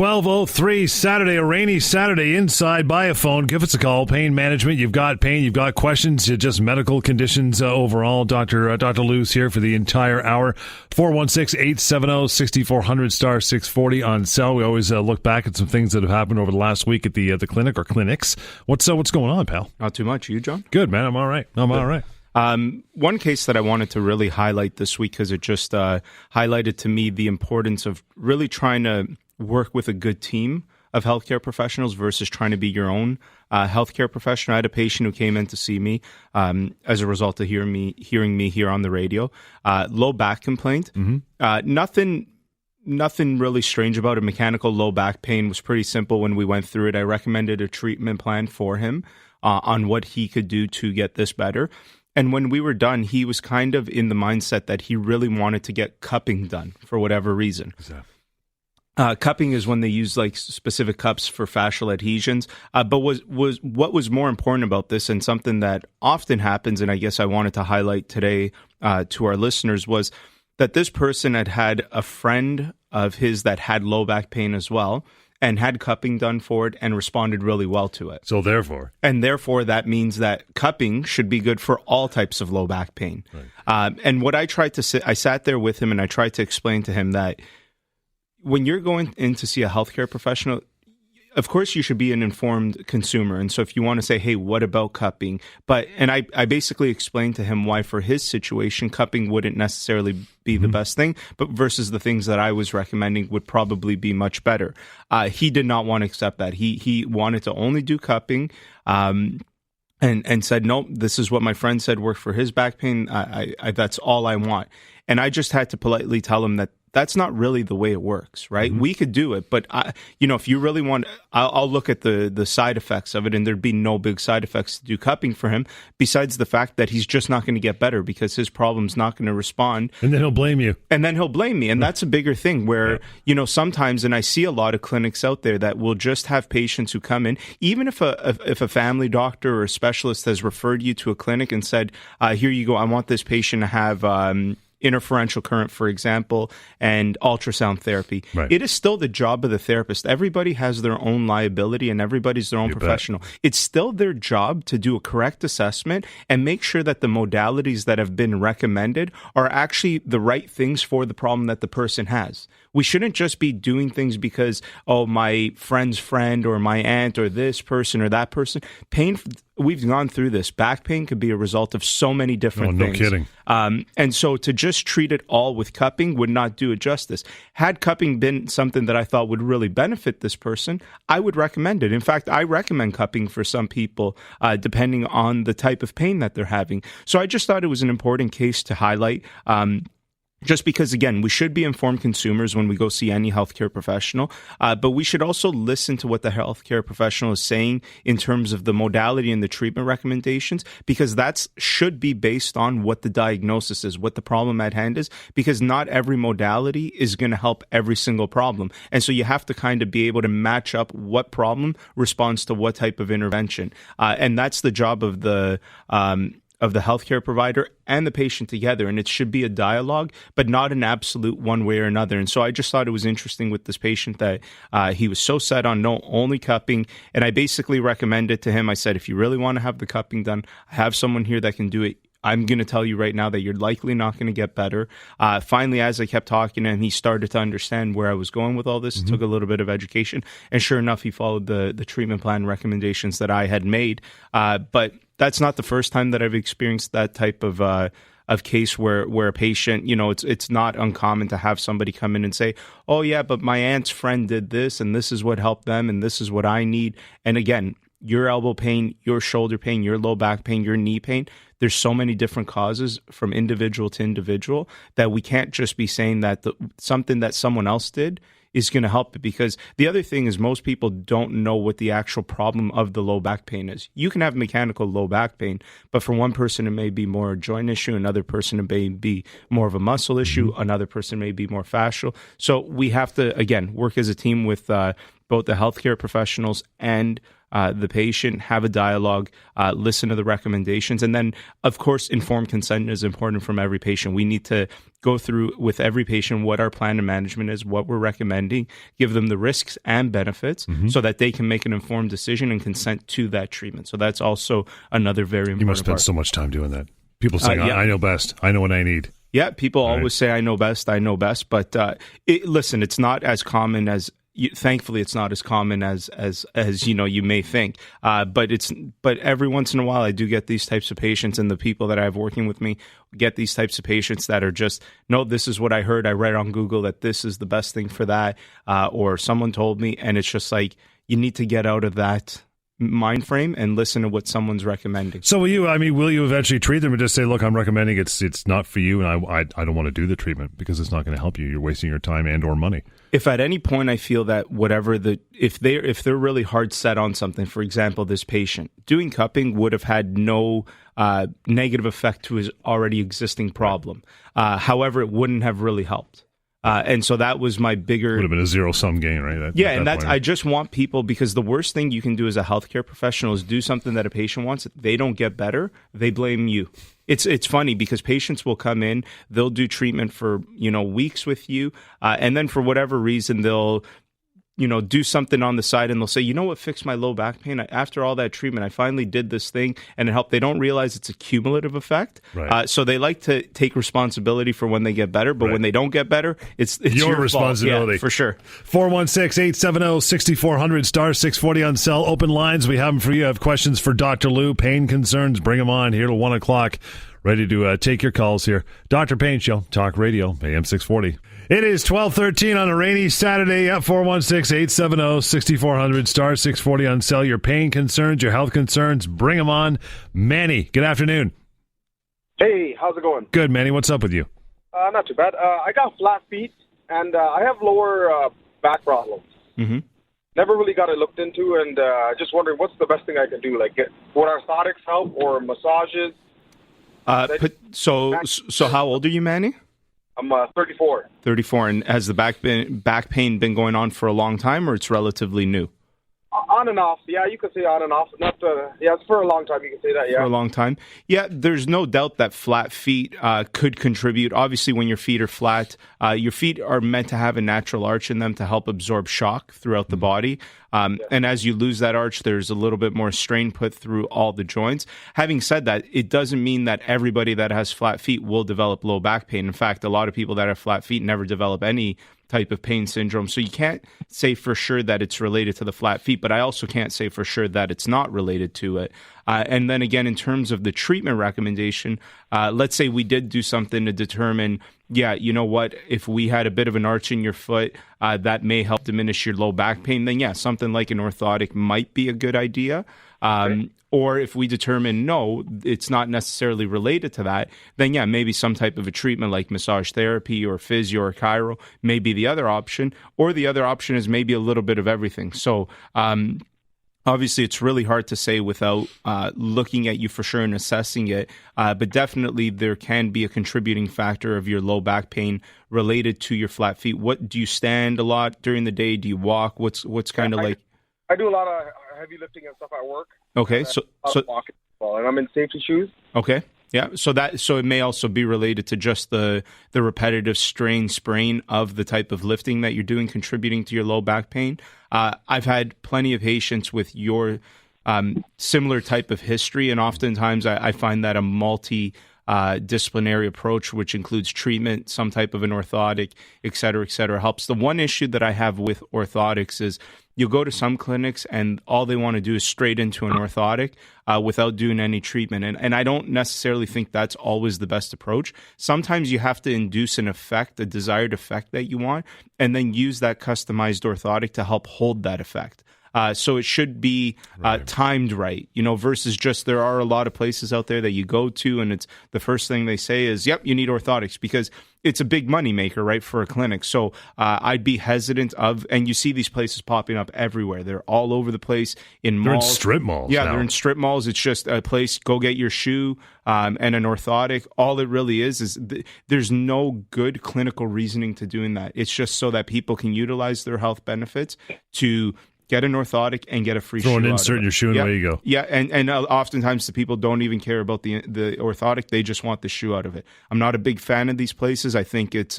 12:03 Saturday, a rainy Saturday inside by a phone. Give us a call. Pain management. You've got pain. You've got questions. Just medical conditions overall. Dr. Lou's here for the entire hour. 416-870-6400 star 640 on cell. We always look back at some things that have happened over the last week at the clinic or clinics. What's going on, pal? Not too much. You, John? Good, man. I'm all right. All right. One case that I wanted to really highlight this week because it just highlighted to me the importance of really trying to work with a good team of healthcare professionals versus trying to be your own healthcare professional. I had a patient who came in to see me as a result of hearing me here on the radio. Low back complaint. Nothing really strange about it. Mechanical low back pain was pretty simple when we went through it. I recommended a treatment plan for him on what he could do to get this better. And when we were done, he was kind of in the mindset that he really wanted to get cupping done for whatever reason. Exactly. Cupping is when they use like specific cups for fascial adhesions. But what was more important about this, and something that often happens, and I guess I wanted to highlight today to our listeners, was that this person had a friend of his that had low back pain as well, and had cupping done for it and responded really well to it. So therefore, that means that cupping should be good for all types of low back pain. Right. And what I tried to I sat there with him and I tried to explain to him that when you're going in to see a healthcare professional, of course you should be an informed consumer. And so if you want to say, hey, what about cupping? I basically explained to him why for his situation, cupping wouldn't necessarily be the best thing, but versus the things that I was recommending would probably be much better. He did not want to accept that. He wanted to only do cupping. And said, no, this is what my friend said worked for his back pain. That's all I want. And I just had to politely tell him that that's not really the way it works, right? We could do it, but if you really want, I'll look at the side effects of it, and there'd be no big side effects to do cupping for him, besides the fact that he's just not going to get better because his problem's not going to respond. And then he'll blame you. And that's a bigger thing where, sometimes, and I see a lot of clinics out there that will just have patients who come in, even if a family doctor or a specialist has referred you to a clinic and said, here you go, I want this patient to have interferential current, for example, and ultrasound therapy. Right. It is still the job of the therapist. Everybody has their own liability and everybody's their own professional. Bet. It's still their job to do a correct assessment and make sure that the modalities that have been recommended are actually the right things for the problem that the person has. We shouldn't just be doing things because, my friend's friend or my aunt or this person or that person. Pain, we've gone through this. Back pain could be a result of so many different things. No kidding. And so to just treat it all with cupping would not do it justice. Had cupping been something that I thought would really benefit this person, I would recommend it. In fact, I recommend cupping for some people, depending on the type of pain that they're having. So I just thought it was an important case to highlight. Just because, again, we should be informed consumers when we go see any healthcare professional, but we should also listen to what the healthcare professional is saying in terms of the modality and the treatment recommendations, because that should be based on what the diagnosis is, what the problem at hand is, because not every modality is going to help every single problem. And so you have to kind of be able to match up what problem responds to what type of intervention. And that's the job of the healthcare provider and the patient together. And it should be a dialogue, but not an absolute one way or another. And so I just thought it was interesting with this patient that he was so set on only cupping. And I basically recommended to him, I said, if you really want to have the cupping done, I have someone here that can do it. I'm going to tell you right now that you're likely not going to get better. Finally, as I kept talking to him, he started to understand where I was going with all this. It took a little bit of education. And sure enough, he followed the treatment plan recommendations that I had made. But that's not the first time that I've experienced that type of case where a patient, it's not uncommon to have somebody come in and say, oh, yeah, but my aunt's friend did this, and this is what helped them, and this is what I need. And again, your elbow pain, your shoulder pain, your low back pain, your knee pain, there's so many different causes from individual to individual that we can't just be saying that something that someone else did is going to help it. Because the other thing is most people don't know what the actual problem of the low back pain is. You can have mechanical low back pain, but for one person it may be more a joint issue, another person it may be more of a muscle issue, another person may be more fascial. So we have to, again, work as a team with both the healthcare professionals and the patient, have a dialogue, listen to the recommendations, and then, of course, informed consent is important from every patient. We need to go through with every patient what our plan of management is, what we're recommending, give them the risks and benefits so that they can make an informed decision and consent to that treatment. So that's also another very important You must spend part. so much time doing that. People saying, Yeah. I know best. I know what I need. Yeah, people Right. always say, I know best, but listen, it's not as common as, thankfully, it's not as common as you may think. But every once in a while, I do get these types of patients, and the people that I have working with me get these types of patients that are just, no, this is what I heard. I read on Google that this is the best thing for that, or someone told me, and it's just like, you need to get out of that mind frame and listen to what someone's recommending. So will you eventually treat them and just say, look, I'm recommending it's not for you, and I don't want to do the treatment because it's not going to help you. You're wasting your time and or money. If at any point I feel that if they're really hard set on something, for example, this patient, doing cupping would have had no negative effect to his already existing problem. However, it wouldn't have really helped. And so that was my bigger... Would have been a zero-sum gain, right? I just want people, because the worst thing you can do as a healthcare professional is do something that a patient wants. They don't get better. They blame you. It's funny because patients will come in, they'll do treatment for, weeks with you. And then for whatever reason, they'll, do something on the side and they'll say, you know what fixed my low back pain? After all that treatment, I finally did this thing and it helped. They don't realize it's a cumulative effect. Right. So they like to take responsibility for when they get better, but when they don't get better, it's your responsibility. Yeah, for sure. 416-870-6400, star 640 on cell. Open lines. We have them for you. Have questions for Dr. Lou, pain concerns, bring them on here till 1 o'clock. Ready to take your calls here. Dr. Payne Show, Talk Radio, AM 640. It is 12:13 on a rainy Saturday at 416-870-6400, star 640 on cell. Your pain concerns, your health concerns, bring them on. Manny, good afternoon. Hey, how's it going? Good, Manny. What's up with you? Not too bad. I got flat feet, and I have lower back problems. Mm-hmm. Never really got it looked into, and just wondering what's the best thing I can do? Like, would orthotics help or massages? So how old are you, Manny? I'm 34. 34. And has the back pain been going on for a long time, or it's relatively new? On and off. Yeah, you could say on and off. It's for a long time. You can say that, yeah. For a long time. Yeah, there's no doubt that flat feet could contribute. Obviously, when your feet are flat, your feet are meant to have a natural arch in them to help absorb shock throughout the body. And as you lose that arch, there's a little bit more strain put through all the joints. Having said that, it doesn't mean that everybody that has flat feet will develop low back pain. In fact, a lot of people that have flat feet never develop any type of pain syndrome. So you can't say for sure that it's related to the flat feet, but I also can't say for sure that it's not related to it. And then again, in terms of the treatment recommendation, let's say we did do something to determine, yeah, you know what, if we had a bit of an arch in your foot, that may help diminish your low back pain, then yeah, something like an orthotic might be a good idea. Or if we determine, no, it's not necessarily related to that, then yeah, maybe some type of a treatment like massage therapy or physio or chiro may be the other option. Or the other option is maybe a little bit of everything. So obviously, it's really hard to say without looking at you for sure and assessing it. But definitely, there can be a contributing factor of your low back pain related to your flat feet. What do you stand a lot during the day? Do you walk? What's kind of like? I do a lot of heavy lifting and stuff at work. Okay, so walking as well, and I'm in safety shoes. Okay. Yeah, so it may also be related to just the repetitive sprain of the type of lifting that you're doing, contributing to your low back pain. I've had plenty of patients with your similar type of history, and oftentimes I find that a multi-disciplinary approach, which includes treatment, some type of an orthotic, et cetera, helps. The one issue that I have with orthotics is you'll go to some clinics and all they want to do is straight into an orthotic without doing any treatment. And I don't necessarily think that's always the best approach. Sometimes you have to induce an effect, a desired effect that you want, and then use that customized orthotic to help hold that effect. So it should be timed right, versus just there are a lot of places out there that you go to and it's the first thing they say is, yep, you need orthotics, because it's a big money maker, right, for a clinic. So I'd be hesitant and you see these places popping up everywhere. They're all over the place in malls. They're in strip malls. Yeah, now. They're in strip malls. It's just a place, go get your shoe and an orthotic. All it really is there's no good clinical reasoning to doing that. It's just so that people can utilize their health benefits to get an orthotic and get a free Throw shoe an out of insert in it. your shoe and away you go. Yeah, and oftentimes the people don't even care about the orthotic; they just want the shoe out of it. I'm not a big fan of these places. I think it's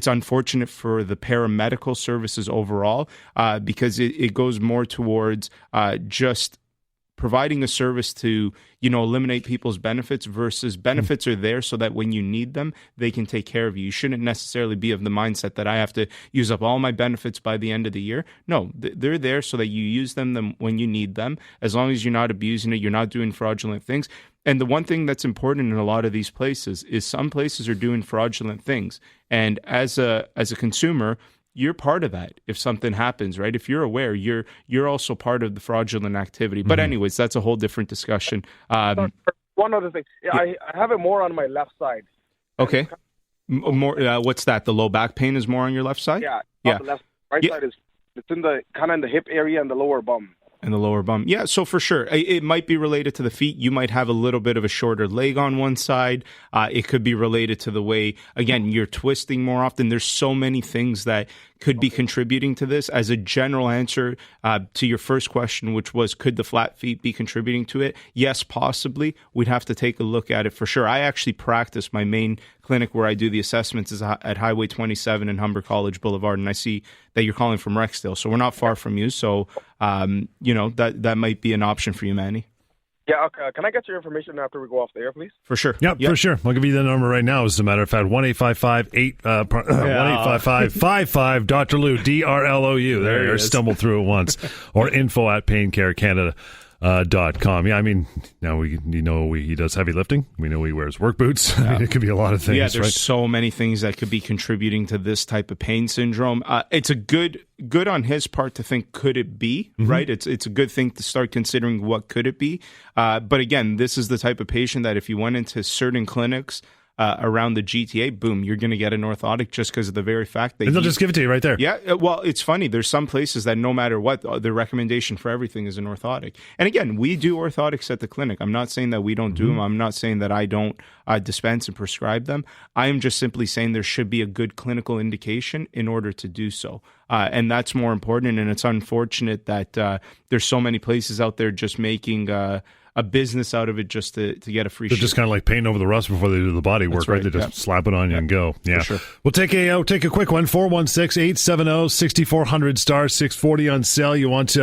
unfortunate for the paramedical services overall because it goes more towards just providing a service to, eliminate people's benefits versus benefits are there so that when you need them, they can take care of you. You shouldn't necessarily be of the mindset that I have to use up all my benefits by the end of the year. No, they're there so that you use them when you need them. As long as you're not abusing it, you're not doing fraudulent things. And the one thing that's important in a lot of these places is some places are doing fraudulent things. And as a consumer, you're part of that if something happens, right? If you're aware, you're also part of the fraudulent activity. But anyways, that's a whole different discussion. One other thing. I have it more on my left side. Okay. More. What's that? The low back pain is more on your left side? Yeah. Yeah. The left, right side it's in the kind of in the hip area and the lower bum. And the lower bum. Yeah, so for sure. It might be related to the feet. You might have a little bit of a shorter leg on one side. It could be related to the way, again, you're twisting more often. There's so many things that could be contributing to this. As a general answer to your first question, which was, could the flat feet be contributing to it? Yes, possibly. We'd have to take a look at it for sure. I actually practice. My main clinic where I do the assessments is at Highway 27 in Humber College Boulevard, and I see that you're calling from Rexdale, so we're not far from you. So, that might be an option for you, Manny. Yeah, okay. Can I get your information after we go off the air, please? For sure. Yep, for sure. I'll give you the number right now, as a matter of fact. 1-855-55 Dr. Lou, DRLOU. There you stumbled through it once. Or info@paincarecanada.com. Yeah, I mean, now he does heavy lifting. We know he wears work boots. I mean, it could be a lot of things. Yeah, there's so many things that could be contributing to this type of pain syndrome. It's a good on his part to think, could it be, right? It's a good thing to start considering what could it be. But again, this is the type of patient that if you went into certain clinics around the GTA, boom, you're going to get an orthotic just because of the very fact that and they'll just give it to you right there. Yeah, well, it's funny. There's some places that no matter what, the recommendation for everything is an orthotic. And again, we do orthotics at the clinic. I'm not saying that we don't do them. I'm not saying that I don't dispense and prescribe them. I am just simply saying there should be a good clinical indication in order to do so. And that's more important. And it's unfortunate that there's so many places out there just making a business out of it just to get a free shoe. They're just kind of like painting over the rust before they do the body work, right? They just slap it on you and go. Yeah. For sure. We'll take a quick one. 416-870-6400 star 640 on sale. You want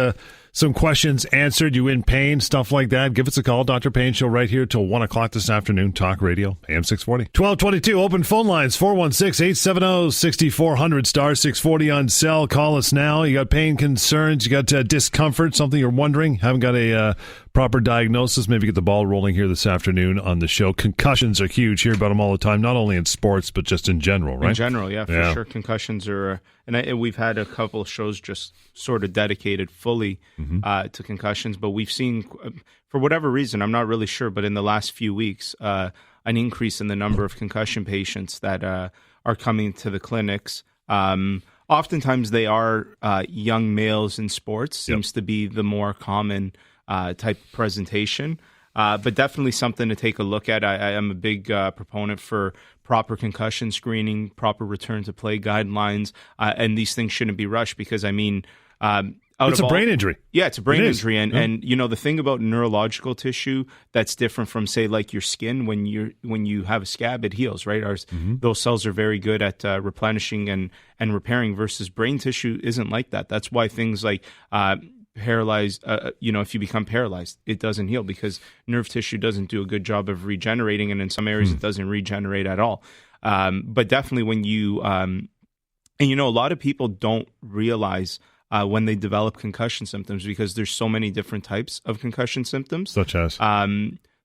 some questions answered, you in pain, stuff like that, give us a call. Dr. Payne Show right here till 1 o'clock this afternoon. Talk Radio, AM 640. 1222, open phone lines, 416-870-6400, star 640 on cell. Call us now. You got pain concerns, you got discomfort, something you're wondering, haven't got a proper diagnosis, maybe get the ball rolling here this afternoon on the show. Concussions are huge. Hear about them all the time, not only in sports, but just in general, right? In general, yeah, for sure. Concussions are, and we've had a couple of shows just sort of dedicated fully to concussions, but we've seen, for whatever reason, I'm not really sure, but in the last few weeks, an increase in the number of concussion patients that are coming to the clinics. Oftentimes they are young males in sports, seems to be the more common type of presentation, but definitely something to take a look at. I am a big proponent for proper concussion screening, proper return to play guidelines, and these things shouldn't be rushed because, I mean, it's a brain injury. Yeah, it's a brain injury. And the thing about neurological tissue that's different from, say, like your skin, when you have a scab, it heals, right? Those cells are very good at replenishing and repairing, versus brain tissue isn't like that. That's why things like paralyzed, if you become paralyzed, it doesn't heal because nerve tissue doesn't do a good job of regenerating, and in some areas it doesn't regenerate at all. But definitely when you, a lot of people don't realize when they develop concussion symptoms, because there's so many different types of concussion symptoms.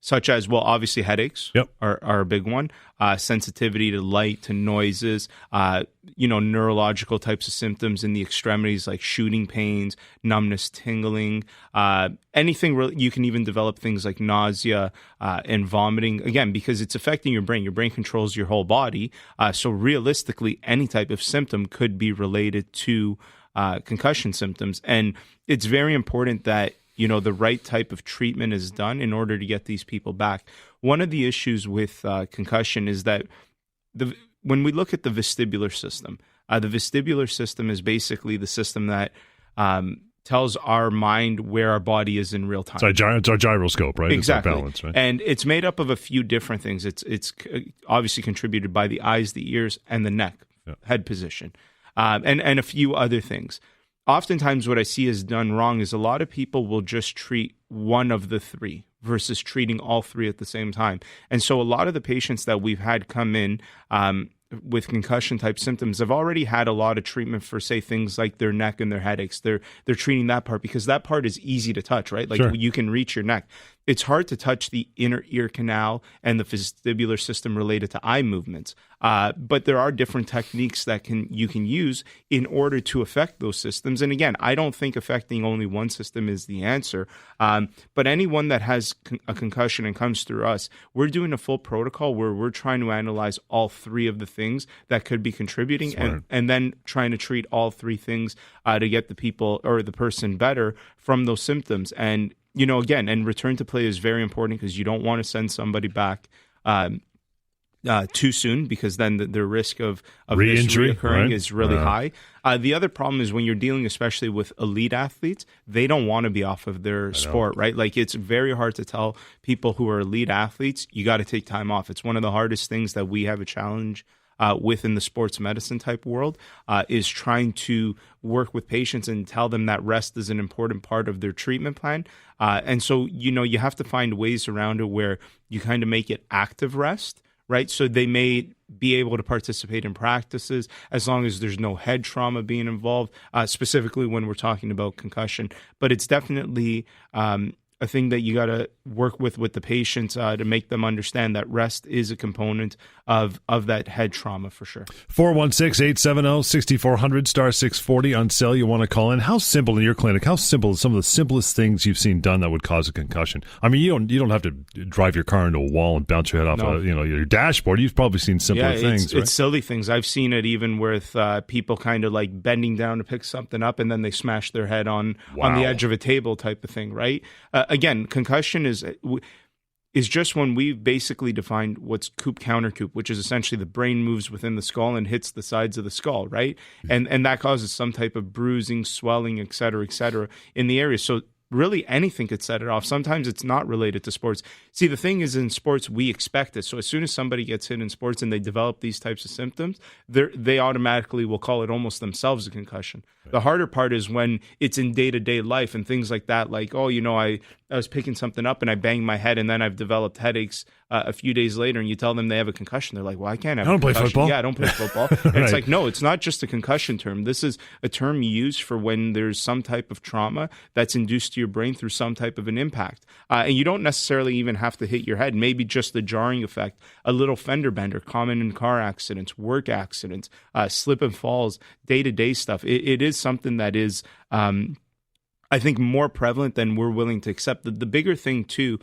Such as, well, obviously headaches are a big one, sensitivity to light, to noises, neurological types of symptoms in the extremities like shooting pains, numbness, tingling, anything. You can even develop things like nausea and vomiting, again, because it's affecting your brain. Your brain controls your whole body. So realistically, any type of symptom could be related to concussion symptoms. And it's very important that the right type of treatment is done in order to get these people back. One of the issues with concussion is that when we look at the vestibular system is basically the system that tells our mind where our body is in real time. It's our gyroscope, right? Exactly. It's our balance, right? And it's made up of a few different things. It's obviously contributed by the eyes, the ears, and the neck, head position, and a few other things. Oftentimes what I see is done wrong is a lot of people will just treat one of the three versus treating all three at the same time. And so a lot of the patients that we've had come in with concussion type symptoms have already had a lot of treatment for, say, things like their neck and their headaches. They're treating that part because that part is easy to touch, right? Like you can reach your neck. It's hard to touch the inner ear canal and the vestibular system related to eye movements. But there are different techniques that you can use in order to affect those systems. And again, I don't think affecting only one system is the answer. But anyone that has a concussion and comes through us, we're doing a full protocol where we're trying to analyze all three of the things that could be contributing and then trying to treat all three things to get the people or the person better from those symptoms. And again, and return to play is very important because you don't want to send somebody back too soon because then the risk of re-injury occurring is really high. The other problem is when you're dealing especially with elite athletes, they don't want to be off of their sport, right? Like it's very hard to tell people who are elite athletes, you got to take time off. It's one of the hardest things that we have a challenge within the sports medicine type world is trying to work with patients and tell them that rest is an important part of their treatment plan. And so, you have to find ways around it where you kind of make it active rest, right? So they may be able to participate in practices as long as there's no head trauma being involved, specifically when we're talking about concussion. But it's definitely a thing that you got to work with the patients to make them understand that rest is a component of that head trauma for sure. 416-870-6400 *640 on cell. You want to call in? How simple in your clinic? How simple is some of the simplest things you've seen done that would cause a concussion? I mean, you don't have to drive your car into a wall and bounce your head off your dashboard. You've probably seen simpler things. Right? It's silly things. I've seen it even with people kind of like bending down to pick something up and then they smash their head on the edge of a table type of thing, right? Again, concussion is just when we've basically defined what's coop counter coop, which is essentially the brain moves within the skull and hits the sides of the skull, right? And that causes some type of bruising, swelling, et cetera, in the area. So really anything could set it off. Sometimes it's not related to sports. See, the thing is in sports, we expect it. So as soon as somebody gets hit in sports and they develop these types of symptoms, they automatically will call it almost themselves a concussion. Right. The harder part is when it's in day-to-day life and things like that, like, I was picking something up and I banged my head and then I've developed headaches a few days later and you tell them they have a concussion. They're like, well, I can't have a concussion. Play football. Yeah, I don't play football. And It's like, no, it's not just a concussion term. This is a term used for when there's some type of trauma that's induced to your brain through some type of an impact. And you don't necessarily even have to hit your head. Maybe just the jarring effect, a little fender bender, common in car accidents, work accidents, slip and falls, day-to-day stuff. It is something that is I think more prevalent than we're willing to accept. The bigger thing too,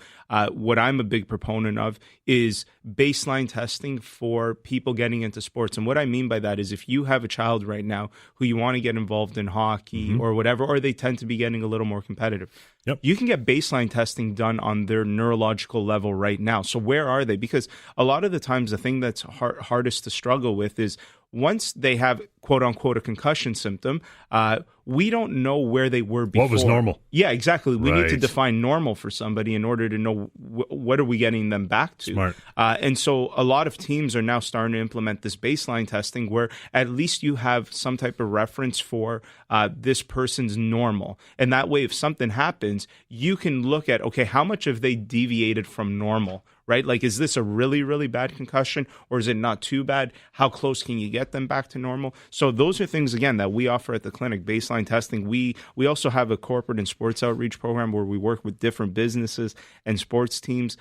what I'm a big proponent of is baseline testing for people getting into sports. And what I mean by that is if you have a child right now who you want to get involved in hockey or whatever, or they tend to be getting a little more competitive, you can get baseline testing done on their neurological level right now. So where are they? Because a lot of the times the thing that's hardest to struggle with is once they have, quote unquote, a concussion symptom, we don't know where they were before. What was normal? Yeah, exactly. We need to define normal for somebody in order to know what are we getting them back to. Smart. And so a lot of teams are now starting to implement this baseline testing where at least you have some type of reference for this person's normal. And that way, if something happens, you can look at, okay, how much have they deviated from normal? Right? Like, is this a really, really bad concussion or is it not too bad? How close can you get them back to normal? So those are things, again, that we offer at the clinic, baseline testing. We also have a corporate and sports outreach program where we work with different businesses and sports teams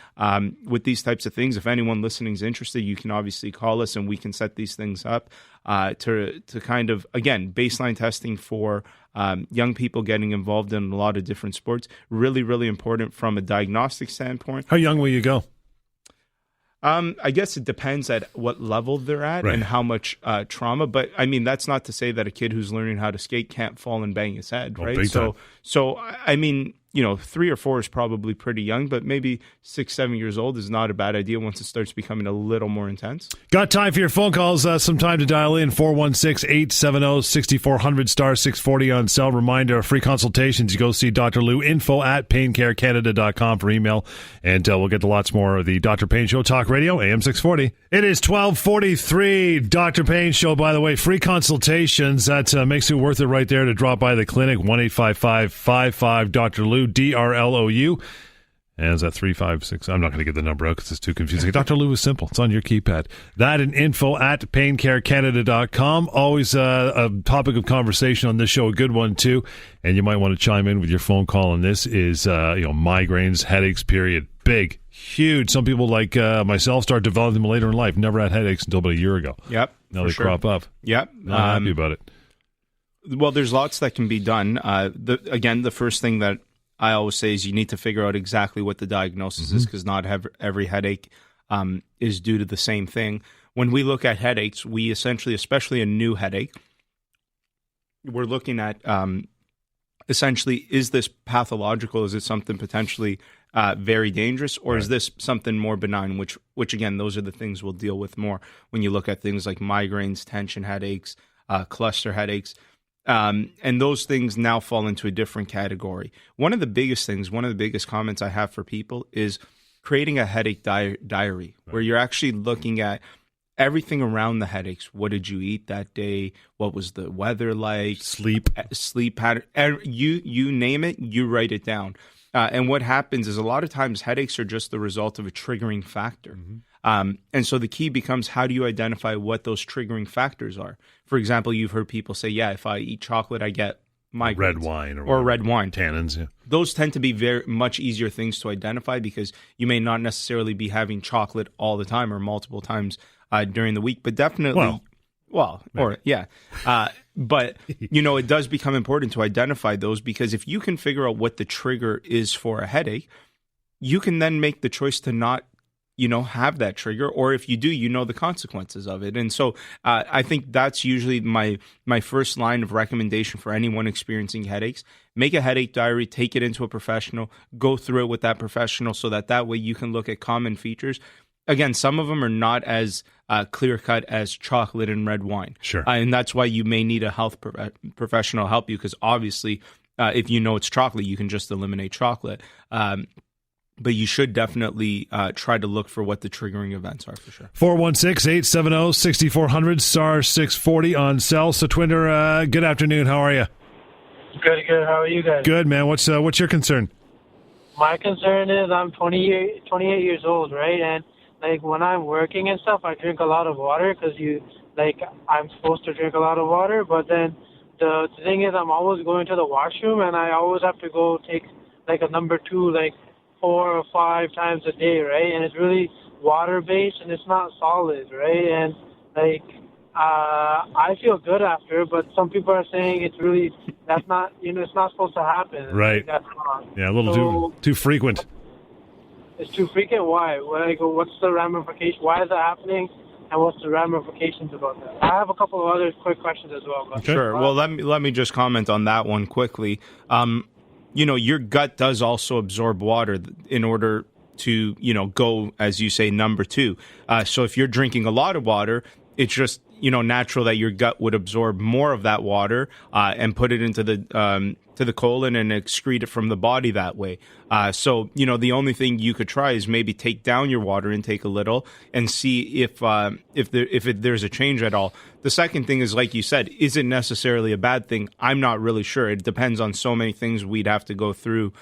with these types of things. If anyone listening is interested, you can obviously call us and we can set these things up to kind of, again, baseline testing for young people getting involved in a lot of different sports. Really, really important from a diagnostic standpoint. How young will you go? I guess it depends at what level they're at and how much trauma. But I mean, that's not to say that a kid who's learning how to skate can't fall and bang his head, right? So I mean, 3 or 4 is probably pretty young, but maybe 6, 7 years old is not a bad idea once it starts becoming a little more intense. Got time for your phone calls. Some time to dial in. 416-870-6400 star 640 on cell. Reminder, free consultations. You go see Dr. Lou. info@paincarecanada.com for email. And we'll get to lots more of the Dr. Payne Show. Talk Radio, AM 640. It is 12:43. Dr. Payne Show, by the way, free consultations. That makes it worth it right there to drop by the clinic. 1-855-55 Dr. Lou. DRLOU. And is that 356? I'm not going to get the number out because it's too confusing. Dr. Lou is simple. It's on your keypad. That and info@paincarecanada.com. Always a topic of conversation on this show, a good one too. And you might want to chime in with your phone call on this is, migraines, headaches, period. Big, huge. Some people like myself start developing them later in life. Never had headaches until about a year ago. Yep. Now they crop up. Yep. Not happy about it. Well, there's lots that can be done. The first thing that I always say is you need to figure out exactly what the diagnosis is, because not every headache is due to the same thing. When we look at headaches, we essentially, especially a new headache, we're looking at essentially, is this pathological? Is it something potentially very dangerous, or is this something more benign? Which again, those are the things we'll deal with more when you look at things like migraines, tension headaches, cluster headaches. And those things now fall into a different category. One of the biggest comments I have for people is creating a headache diary, where you're actually looking at everything around the headaches. What did you eat that day? What was the weather like? Sleep pattern. You name it, you write it down. And what happens is a lot of times headaches are just the result of a triggering factor. And so the key becomes, how do you identify what those triggering factors are? For example, you've heard people say, if I eat chocolate, I get migraines. Red wine. Or red wine. Tannins, yeah. Those tend to be very much easier things to identify, because you may not necessarily be having chocolate all the time or multiple times during the week, but definitely... But, it does become important to identify those, because if you can figure out what the trigger is for a headache, you can then make the choice to not, have that trigger. Or if you do, the consequences of it. And so I think that's usually my first line of recommendation for anyone experiencing headaches. Make a headache diary, take it into a professional, go through it with that professional, so that way you can look at common features. Again, some of them are not as clear-cut as chocolate and red wine. Sure. And that's why you may need a health professional help you, because obviously if you know it's chocolate, you can just eliminate chocolate. But you should definitely try to look for what the triggering events are, for sure. 416-870-6400, star 640 on cell. So, Twinder, good afternoon. How are you? Good. How are you guys? Good, man. What's your concern? My concern is I'm 28 years old, right? And when I'm working and stuff, I drink a lot of water, because I'm supposed to drink a lot of water. But then the thing is, I'm always going to the washroom, and I always have to go take a number 2 4 or 5 times a day, right? And it's really water based, and it's not solid, right? And I feel good after, but some people are saying that's not, it's not supposed to happen. Right. That's wrong. Yeah, a little too frequent. It's too frequent. Why? What's the ramification? Why is that happening? And what's the ramifications about that? I have a couple of other quick questions as well. Okay. Sure. Well, let me just comment on that one quickly. Your gut does also absorb water in order to, go, as you say, number 2. So if you're drinking a lot of water, it's just, natural that your gut would absorb more of that water and put it into the colon and excrete it from the body that way. So, the only thing you could try is maybe take down your water intake a little and see if there's a change at all. The second thing is, like you said, is it necessarily a bad thing? I'm not really sure. It depends on so many things we'd have to go through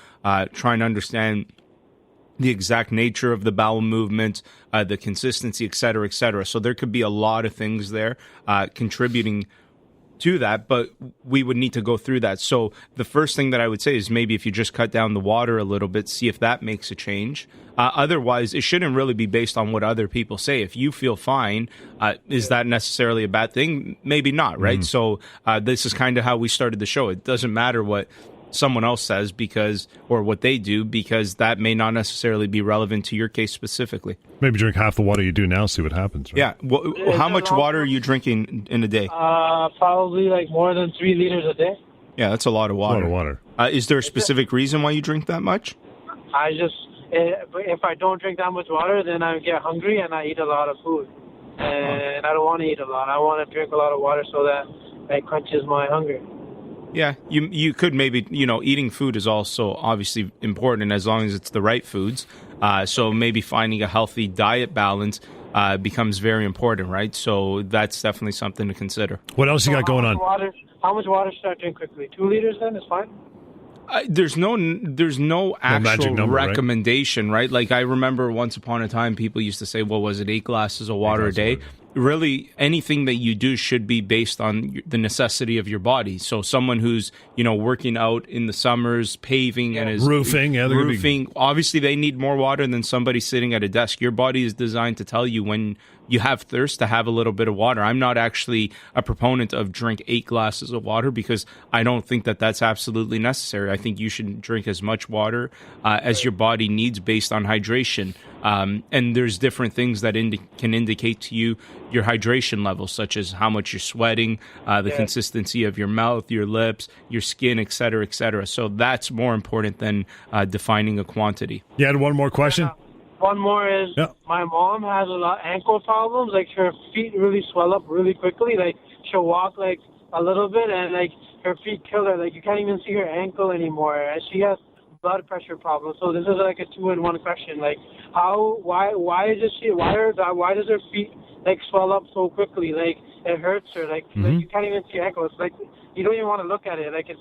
trying to understand the exact nature of the bowel movement, the consistency, et cetera, et cetera. So there could be a lot of things there contributing to that, but we would need to go through that. So the first thing that I would say is maybe if you just cut down the water a little bit, see if that makes a change. Otherwise, it shouldn't really be based on what other people say. If you feel fine, is that necessarily a bad thing? Maybe not, right? Mm. So this is kind of how we started the show. It doesn't matter what someone else says or what they do, because that may not necessarily be relevant to your case specifically. Maybe drink half the water you do now, see what happens. Right? Yeah. Well, how much water are you drinking in a day? Probably more than 3 liters a day. Yeah, that's a lot of water. A lot of water. Is there a specific reason why you drink that much? I just, if I don't drink that much water, then I get hungry and I eat a lot of food. And I don't want to eat a lot. I want to drink a lot of water so that it quenches my hunger. Yeah, you could maybe, eating food is also obviously important as long as it's the right foods. So maybe finding a healthy diet balance becomes very important, right? So that's definitely something to consider. What else you got going on? How much water should I drink quickly? 2 liters then is fine? There's no actual number, recommendation, right? Like I remember once upon a time, people used to say, well, was it 8 glasses of water a day? Really, anything that you do should be based on the necessity of your body. So someone who's, working out in the summers, paving and is roofing, obviously they need more water than somebody sitting at a desk. Your body is designed to tell you when you have thirst to have a little bit of water. I'm not actually a proponent of drink 8 glasses of water because I don't think that that's absolutely necessary. I think you should drink as much water as your body needs based on hydration. And there's different things that can indicate to you your hydration levels, such as how much you're sweating, the consistency of your mouth, your lips, your skin, et cetera, et cetera. So that's more important than defining a quantity. You had one more question? One more is my mom has a lot of ankle problems. Like her feet really swell up really quickly. Like she'll walk like a little bit and like her feet kill her. Like you can't even see her ankle anymore. And she has blood pressure problems. So this is like a 2-in-1 question. Like why does her feet like swell up so quickly? Like it hurts her. Like you can't even see her ankle. It's like you don't even want to look at it. Like it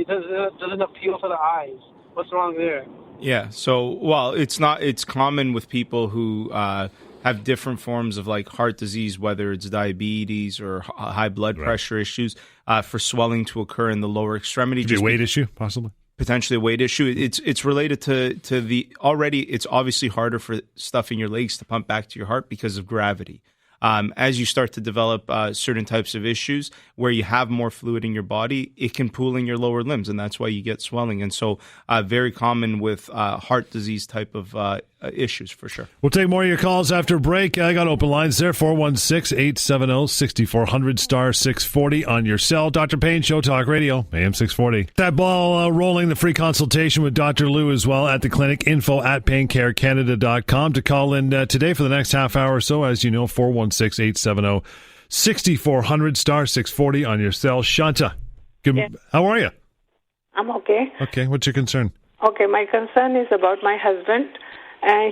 doesn't appeal to the eyes. What's wrong there? Yeah. So, it's common with people who have different forms of like heart disease, whether it's diabetes or high blood pressure issues, for swelling to occur in the lower extremity. Could be a weight issue, possibly? Potentially a weight issue. It's related to the already. It's obviously harder for stuff in your legs to pump back to your heart because of gravity. As you start to develop certain types of issues where you have more fluid in your body, it can pool in your lower limbs, and that's why you get swelling. And so very common with heart disease type of issues for sure. We'll take more of your calls after break. I got open lines there, 416-870-6400, star 640 on your cell. Dr. Payne Show, Talk Radio, AM 640. That ball rolling, the free consultation with Dr. Lou as well at the clinic, info@paincarecanada.com to call in today for the next half hour or so. As you know, 416-870-6400, star 640 on your cell. Shanta, how are you? I'm okay. Okay, what's your concern? Okay, my concern is about my husband.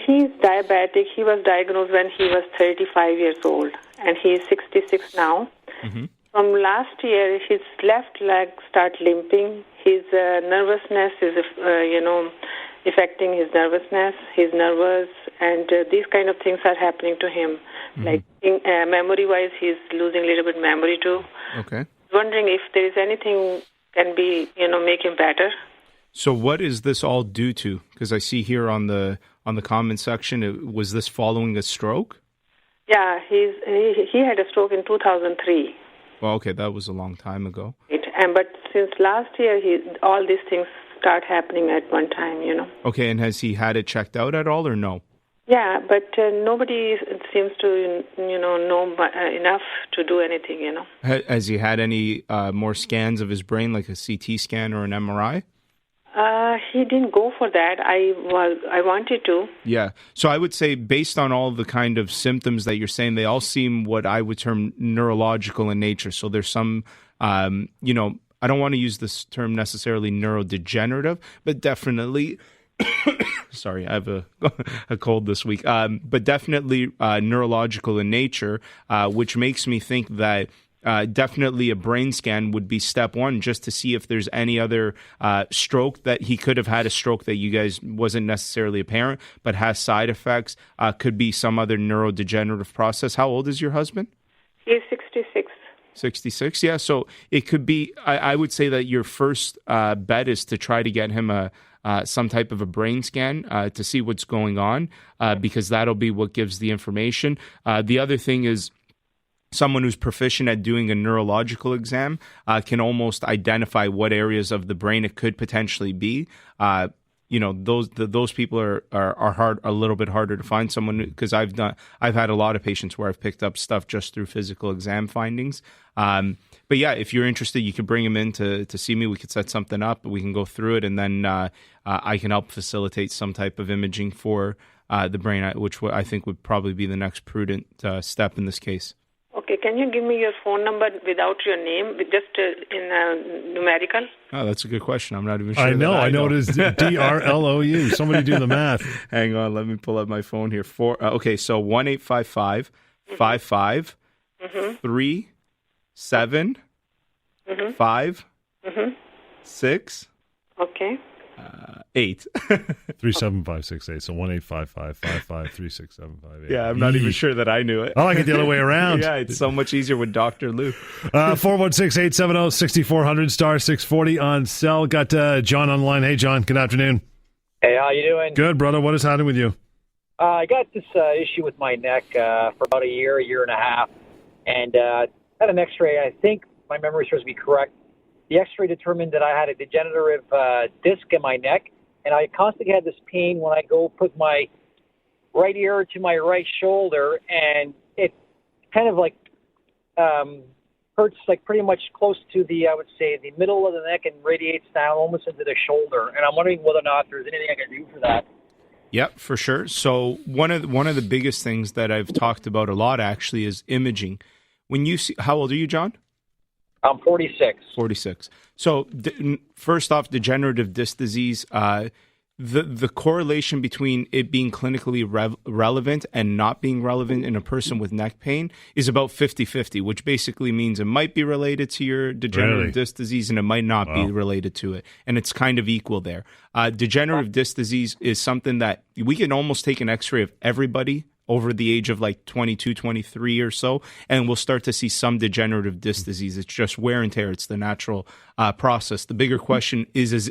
He's diabetic. He was diagnosed when he was 35 years old, and he is 66 now. Mm-hmm. From last year, his left leg started limping. His nervousness is, affecting his nervousness, his nervous, and these kind of things are happening to him. Mm-hmm. Like memory-wise, he's losing a little bit memory too. Okay. Wondering if there is anything can be, make him better. So what is this all due to? Because I see here on the comment section, was this following a stroke? Yeah, he had a stroke in 2003. Well, okay, that was a long time ago. But since last year, all these things start happening at one time, Okay, and has he had it checked out at all or no? Yeah, but nobody seems to, know enough to do anything, Has he had any more scans of his brain, like a CT scan or an MRI? He didn't go for that. I wanted to. Yeah. So I would say based on all the kind of symptoms that you're saying, they all seem what I would term neurological in nature. So there's some, I don't want to use this term necessarily neurodegenerative, but definitely, sorry, I have a cold this week, but definitely neurological in nature, which makes me think that definitely a brain scan would be step one, just to see if there's any other stroke, that he could have had a stroke that you guys wasn't necessarily apparent, but has side effects, could be some other neurodegenerative process. How old is your husband? He's 66. 66, yeah. So it could be, I would say that your first bet is to try to get him some type of a brain scan to see what's going on, because that'll be what gives the information. The other thing is, someone who's proficient at doing a neurological exam can almost identify what areas of the brain it could potentially be. those people are hard, a little bit harder to find. Someone, because I've had a lot of patients where I've picked up stuff just through physical exam findings. But yeah, if you're interested, you can bring them in to see me. We could set something up. We can go through it, and then I can help facilitate some type of imaging for the brain, which I think would probably be the next prudent step in this case. Okay, can you give me your phone number without your name, just in numerical? Oh, that's a good question. I'm not even sure. I know it is DRLOU. Somebody do the math. Hang on, let me pull up my phone here. Okay, so 1-855 55 3 7 5 6 Okay. 8. 37568. So 1-855-55-36758. Yeah, I'm not even sure that I knew it. I like it the other way around. Yeah, it's so much easier with Dr. Lou. 416-870-6400 star 640 on cell. Got John on the line. Hey, John. Good afternoon. Hey, how you doing? Good, brother. What is happening with you? I got this issue with my neck for about a year and a half, and had an X-ray. I think my memory serves me correct. The X-ray determined that I had a degenerative disc in my neck, and I constantly had this pain when I go put my right ear to my right shoulder, and it kind of like hurts like pretty much close to the, I would say, the middle of the neck and radiates down almost into the shoulder. And I'm wondering whether or not there's anything I can do for that. Yep, for sure. So one of the biggest things that I've talked about a lot actually is imaging. When you see, how old are you, John? I'm 46. 46. So first off, degenerative disc disease, the correlation between it being clinically relevant and not being relevant in a person with neck pain is about 50-50, which basically means it might be related to your degenerative disc disease and it might not be related to it. And it's kind of equal there. Degenerative disc disease is something that we can almost take an X-ray of everybody over the age of like 22, 23 or so, and we'll start to see some degenerative disc disease. It's just wear and tear. It's the natural process. The bigger question is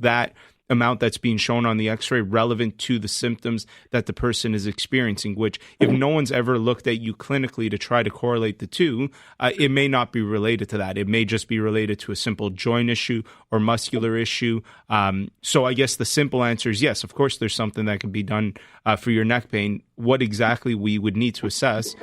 that amount that's being shown on the X-ray relevant to the symptoms that the person is experiencing, which if no one's ever looked at you clinically to try to correlate the two, it may not be related to that. It may just be related to a simple joint issue or muscular issue. So I guess the simple answer is yes, of course there's something that can be done for your neck pain. What exactly we would need to assess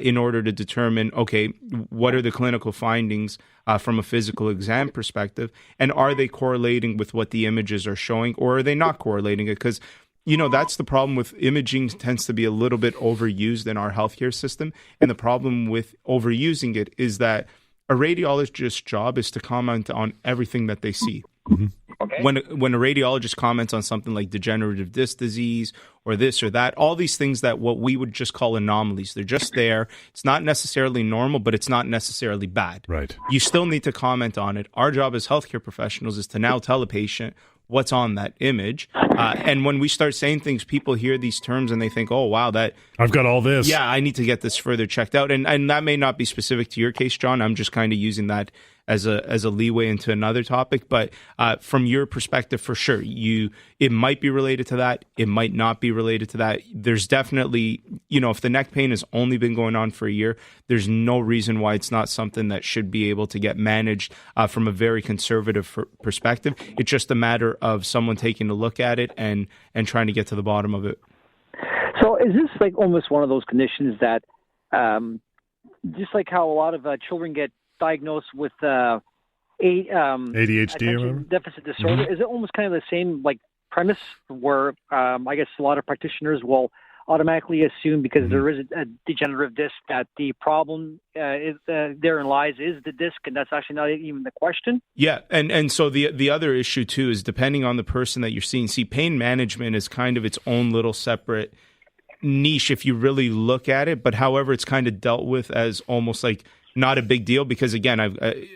in order to determine, okay, what are the clinical findings from a physical exam perspective, and are they correlating with what the images are showing, or are they not correlating it? Because, that's the problem with imaging, tends to be a little bit overused in our healthcare system, and the problem with overusing it is that a radiologist's job is to comment on everything that they see. Mm-hmm. Okay. When a radiologist comments on something like degenerative disc disease or this or that, all these things that what we would just call anomalies, they're just there. It's not necessarily normal, but it's not necessarily bad. Right. You still need to comment on it. Our job as healthcare professionals is to now tell a patient what's on that image. And when we start saying things, people hear these terms and they think, oh, wow, that I've got all this. Yeah, I need to get this further checked out. And that may not be specific to your case, John. I'm just kind of using that as a leeway into another topic. But from your perspective, for sure, it might be related to that. It might not be related to that. There's definitely, if the neck pain has only been going on for a year, there's no reason why it's not something that should be able to get managed from a very conservative perspective. It's just a matter of someone taking a look at it and trying to get to the bottom of it. So is this like almost one of those conditions that, just like how a lot of children get diagnosed with ADHD deficit disorder, is it almost kind of the same like premise where I guess a lot of practitioners will automatically assume because there is a degenerative disc that the problem therein lies is the disc, and that's actually not even the question? Yeah, and so the other issue too is depending on the person that you're seeing. See, pain management is kind of its own little separate niche if you really look at it, but however it's kind of dealt with as almost like not a big deal, because again,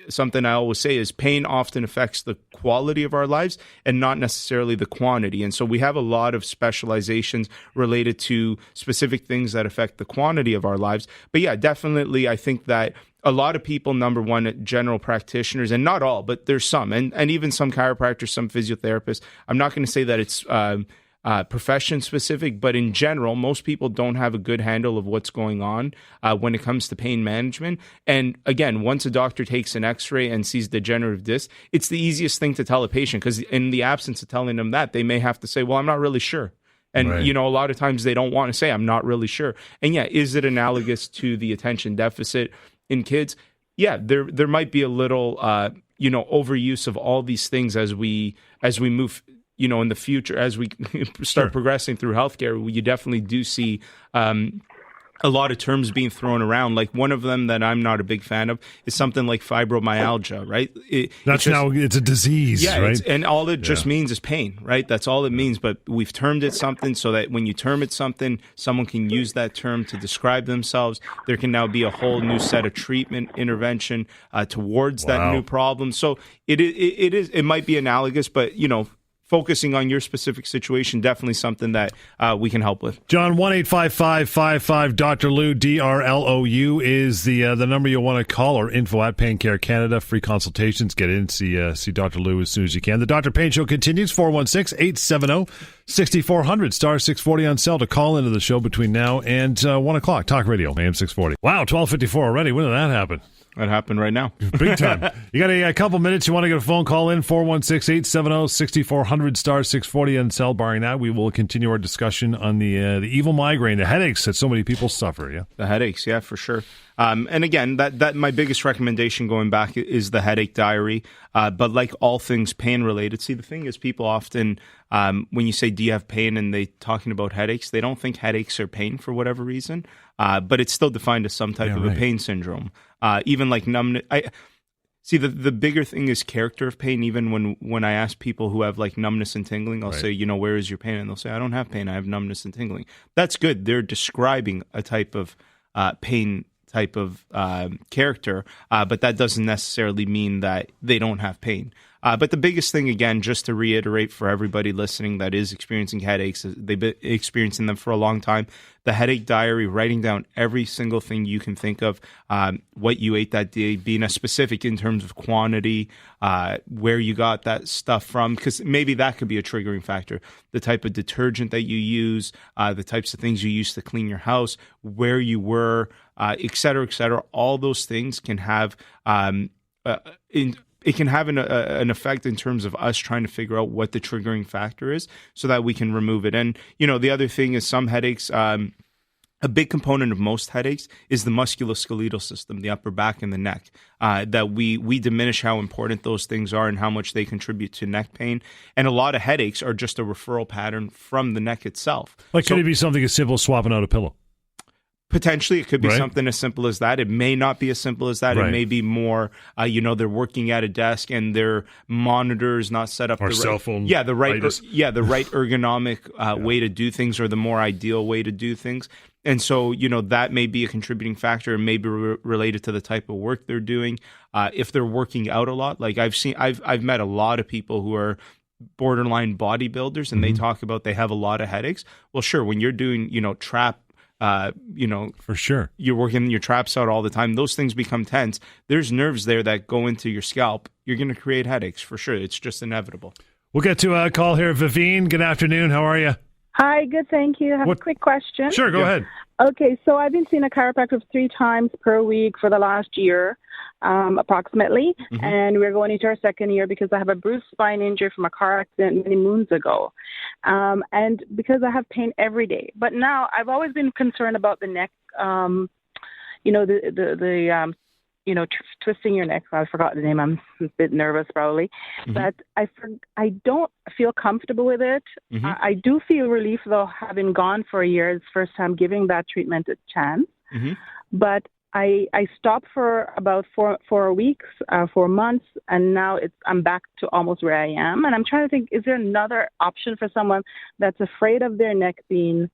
something I always say is pain often affects the quality of our lives and not necessarily the quantity. And so we have a lot of specializations related to specific things that affect the quantity of our lives. But yeah, definitely, I think that a lot of people, number one, general practitioners, and not all, but there's some, and even some chiropractors, some physiotherapists. I'm not going to say that it's profession specific, but in general, most people don't have a good handle of what's going on when it comes to pain management. And again, once a doctor takes an x-ray and sees degenerative disc, it's the easiest thing to tell a patient, because in the absence of telling them that, they may have to say, well, I'm not really sure. And, Right. a lot of times they don't want to say, I'm not really sure. And yeah, is it analogous to the attention deficit in kids? Yeah, there might be a little, overuse of all these things as we move, in the future, as we start progressing through healthcare. You definitely do see a lot of terms being thrown around. Like one of them that I'm not a big fan of is something like fibromyalgia, right? It's a disease, yeah, right? And all it just means is pain, right? That's all it means. But we've termed it something so that when you term it something, someone can use that term to describe themselves. There can now be a whole new set of treatment intervention towards that new problem. So it might be analogous, but focusing on your specific situation, definitely something that we can help with. John, 1-855-55 Dr. Lou, DRLOU is the number you'll want to call, or info at Pain Care Canada. Free consultations. Get in, see Dr. Lou as soon as you can. The Dr. Pain Show continues, 416-870-6400, star 640 on cell to call into the show between now and 1 o'clock. Talk Radio, AM 640. Wow, 12:54 already. When did that happen? That happened right now. Big time. You got a couple minutes. You want to get a phone call in, 416-870-6400, star 640 on cell. Barring that, we will continue our discussion on the evil migraine, the headaches that so many people suffer. Yeah, the headaches. Yeah, for sure. And again, that my biggest recommendation going back is the headache diary. But like all things pain related, see, the thing is, people often, when you say, do you have pain, and they talking about headaches, they don't think headaches are pain for whatever reason. But it's still defined as some type of a pain syndrome. Even like numbness. See, the bigger thing is character of pain. Even when I ask people who have like numbness and tingling, I'll say, where is your pain? And they'll say, I don't have pain. I have numbness and tingling. That's good. They're describing a type of pain type of character, but that doesn't necessarily mean that they don't have pain. But the biggest thing, again, just to reiterate for everybody listening that is experiencing headaches, they've been experiencing them for a long time, the headache diary, writing down every single thing you can think of, what you ate that day, being as specific in terms of quantity, where you got that stuff from, because maybe that could be a triggering factor. The type of detergent that you use, the types of things you use to clean your house, where you were, et cetera, all those things can have it can have an effect in terms of us trying to figure out what the triggering factor is so that we can remove it. And, the other thing is some headaches, a big component of most headaches is the musculoskeletal system, the upper back and the neck, that we diminish how important those things are and how much they contribute to neck pain. And a lot of headaches are just a referral pattern from the neck itself. Like, could it be something as simple as swapping out a pillow? Potentially, it could be something as simple as that. It may not be as simple as that. It may be more, they're working at a desk and their monitor is not set up. Or cell phone. The right ergonomic way to do things, or the more ideal way to do things. And so, that may be a contributing factor, and maybe related to the type of work they're doing. If they're working out a lot, like I've met a lot of people who are borderline bodybuilders, and they talk about they have a lot of headaches. Well, sure, when you're doing, trap. For sure, you're working your traps out all the time. Those things become tense. There's nerves there that go into your scalp. You're going to create headaches for sure. It's just inevitable. We'll get to a call here. Vivine, good afternoon. How are you? Hi, good, thank you. I have a quick question. Sure, go ahead. Okay, so I've been seeing a chiropractor 3 times per week for the last year, approximately, and we're going into our second year because I have a bruised spine injury from a car accident many moons ago, and because I have pain every day. But now I've always been concerned about the neck, twisting your neck. I forgot the name. I'm a bit nervous, probably. But I don't feel comfortable with it. I do feel relief, though, having gone for a year. It's the first time giving that treatment a chance. But I stopped for about 4 weeks, 4 months, and now I'm back to almost where I am. And I'm trying to think, is there another option for someone that's afraid of their neck being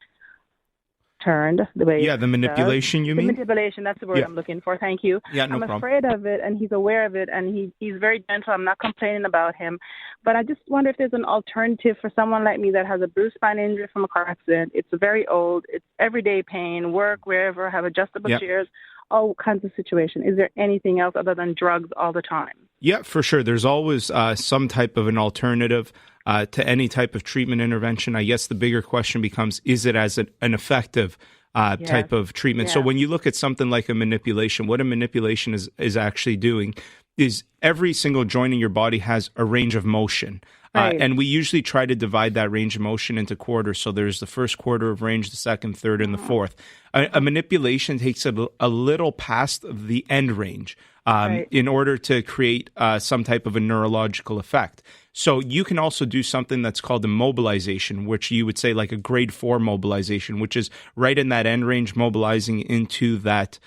turned the way the manipulation does. You mean? The manipulation, that's the word I'm looking for. Thank you. I'm afraid of it, and he's aware of it, and he's very gentle. I'm not complaining about him, but I just wonder if there's an alternative for someone like me that has a bruised spine injury from a car accident. It's very old. It's everyday pain, work, wherever, have adjustable chairs, all kinds of situations. Is there anything else other than drugs all the time? Yeah, for sure. There's always some type of an alternative to any type of treatment intervention. I guess the bigger question becomes, is it as an effective type of treatment? Yeah. So when you look at something like a manipulation, what a manipulation is actually doing is every single joint in your body has a range of motion. Right. And we usually try to divide that range of motion into quarters. So there's the first quarter of range, the second, third, and the fourth. A manipulation takes it a little past the end range in order to create some type of a neurological effect. So you can also do something that's called a mobilization, which you would say like a grade 4 mobilization, which is right in that end range, mobilizing into that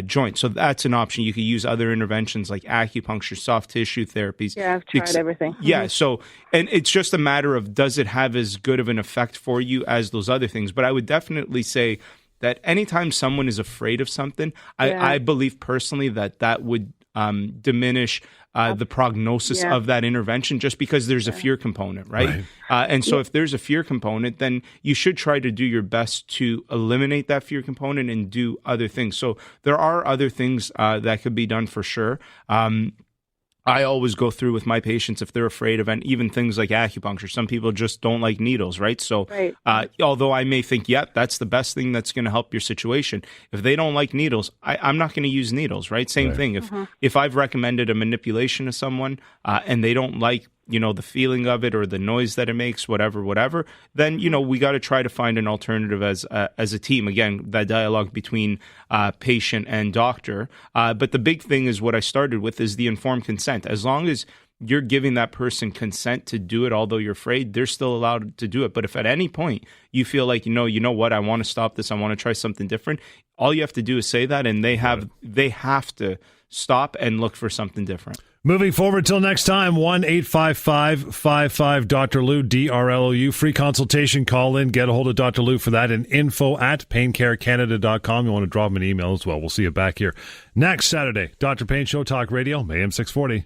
joint. So that's an option. You could use other interventions like acupuncture, soft tissue therapies. Yeah, I've tried everything. Yeah. So, and it's just a matter of, does it have as good of an effect for you as those other things? But I would definitely say that anytime someone is afraid of something, I believe personally that would diminish the prognosis of that intervention, just because there's a fear component, right? And so if there's a fear component, then you should try to do your best to eliminate that fear component and do other things. So there are other things that could be done for sure. I always go through with my patients if they're afraid of, and even things like acupuncture. Some people just don't like needles, right? So although I may think, that's the best thing that's going to help your situation, if they don't like needles, I'm not going to use needles, right? Same thing. If I've recommended a manipulation to someone and they don't like, the feeling of it or the noise that it makes, whatever, then, we got to try to find an alternative as a team. Again, that dialogue between patient and doctor. But the big thing is what I started with is the informed consent. As long as you're giving that person consent to do it, although you're afraid, they're still allowed to do it. But if at any point you feel like, you know what, I want to stop this, I want to try something different, all you have to do is say that, and they have to stop and look for something different. Moving forward till next time, 1-855-55 Lou, DRLOU. Free consultation. Call in. Get a hold of Dr. Lou for that, and info@paincarecanada.com. You want to drop him an email as well. We'll see you back here next Saturday. Dr. Payne Show, Talk Radio, AM 640.